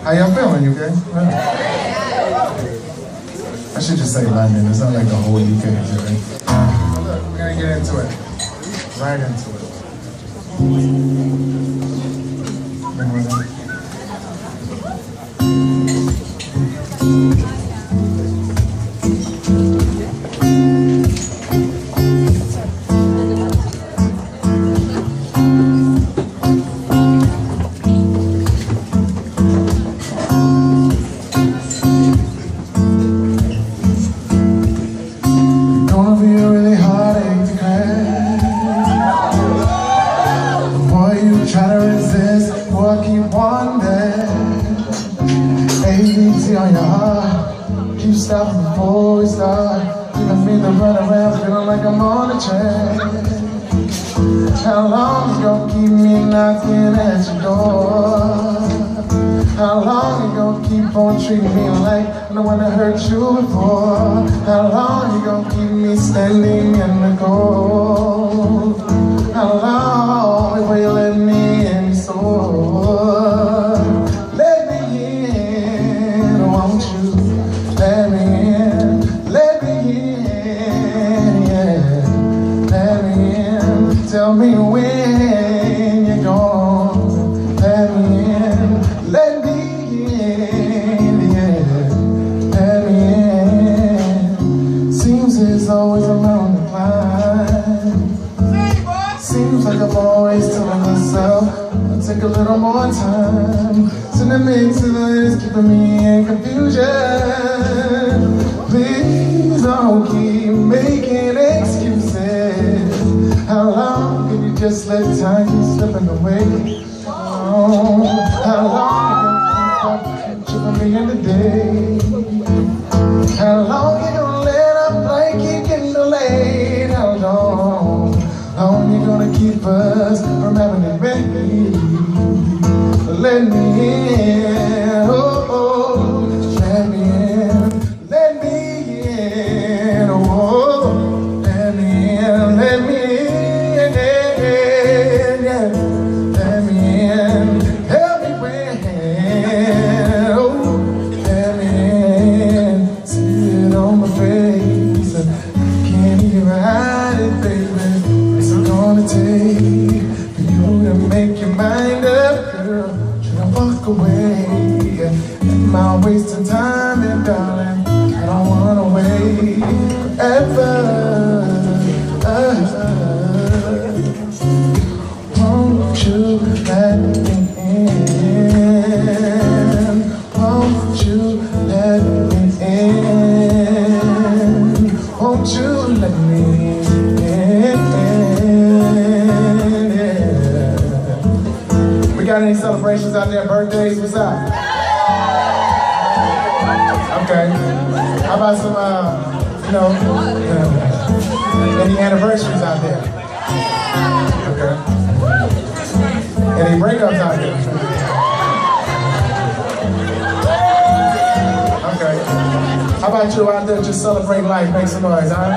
How y'all feeling, you okay? I should just say London. It's not like the whole UK is here, right? Look, we're gonna get into it. Right into it. Bring one in. Try to resist, boy, keep wondering. ABT on your heart, keep stopping before we start. Leaving me to run around, feeling like I'm on a train. How long you gonna keep me knocking at your door? How long you gonna keep on treating me like no one that hurt you before? How long you gonna keep me standing in the cold? How long will you let me in? So let me in, won't you? Let me in, let me in, yeah. Let me in, tell me when you're gone. Let me in, let me in, yeah. Let me in. Seems there's always a mountain to climb. Seems like I'm always telling myself I'll take a little more time. Send a mix of this, keeping me in confusion. Please don't keep making excuses. How long can you just let time keep slipping away? Oh, how long can you keep up, tripping me in the day? How long you gonna let up like you getting delayed? How long? How long you gonna keep us from having it ready? Let me in, oh, oh, let me in, let me in, oh, let me in, let me in, yeah, let me in, help me win, oh, let me in, see it on my face, can't even hide it, baby. Gonna take for you to make your mind up, girl. Should I walk away? Am I wasting time, and darling, I don't wanna wait forever. Won't you let me in? Won't you let me in? Won't you let me in? Got any celebrations out there? Birthdays? What's up? Okay. How about some, any anniversaries out there? Okay. Any breakups out there? Okay. How about you out there just celebrating life? Make some noise, huh?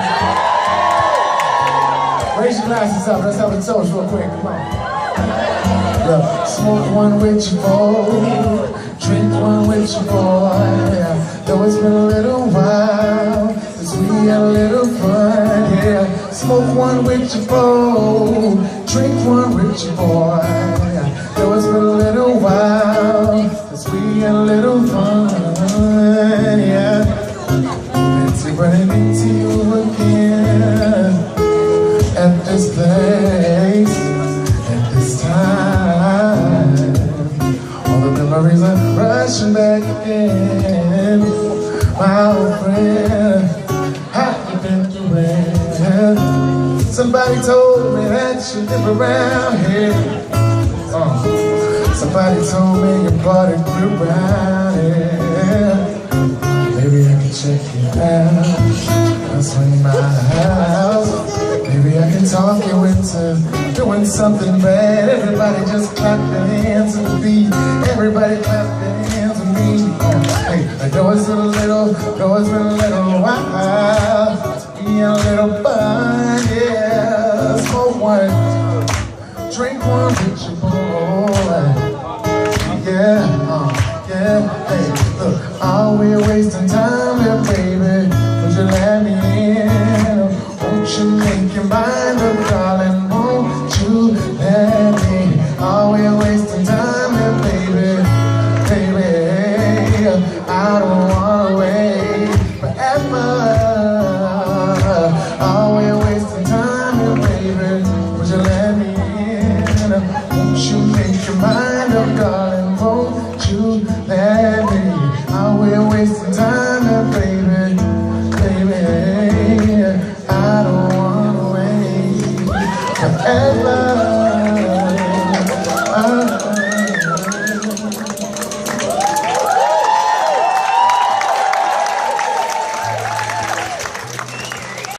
Raise your glasses up. Let's have a toast real quick. Come on. Look, smoke one with your boy, drink one with your boy. Though it's been a little while since we had a little fun, yeah. Smoke one with your boy, drink one with your boy. Though it's been a little while since we had a little fun, yeah. Fancy running into you again at this place, at this time. All the memories are rushing back again. My old friend, how you been doing? Somebody told me that you live around here. Somebody told me you bought a group around here. Maybe I can check you out. I'll swing by the house. Maybe I can talk you into doing something bad. Everybody just clap their hands and beat. Everybody clap their hands and beat. Hey, I know it's been a little while. Be a little fun, yeah. Smoke one, drink one with your boy. Yeah, yeah. Are we wasting time here, baby? Would you let me in? Won't you make your mind up, darling? Won't you let me? Are we wasting time here, baby? Baby, I don't wanna wait forever. Are we wasting time here, baby? Would you let me in? Won't you make your mind up, darling? Won't you let me? Are we wasting time?